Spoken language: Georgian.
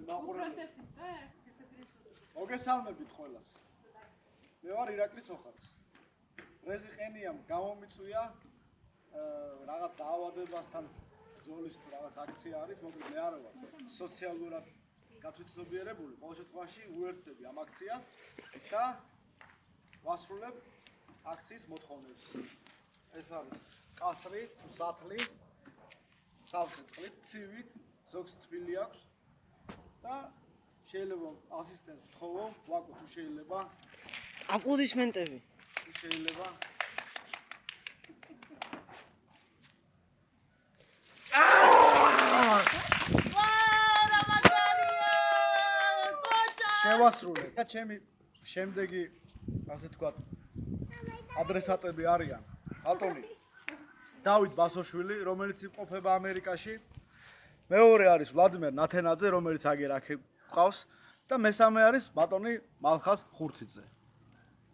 მაყურებლებს. მოგესალმებით ყველას. მე ვარ ირაკლის ოხაც. პრეზი ყენიამ გამომიწვია რაღაც დაავადებასთან ბრძოლის თუ რაღაც აქცია არის, მოკლედ მე არ ვარ სოციალურად გათვითცნობიერებული, ყოველ შემთხვევაში უერთდები ამ აქციას და ვასრულებ აქციის მოთხოვნებს. ეს არის კასრი თუ სათლი, სავსე წყლით, ცივით, ზოგს თბილი აქვს და შეიძლება ასისტენტს ვთხოვო, ვაკო თუ შეიძლება. აპლოდისმენტები. თუ შეიძლება. შევასრულე და ჩემი შემდეგი ასე თქვა ადრესატები არიან ბატონი დავით ბასოშვილი, რომელიც იმყოფება ამერიკაში. მეორე არის ვლადიმერ ნათენაძე, რომელიც აგერ აქ ყავს და მესამე არის ბატონი მალხას ხურციძე.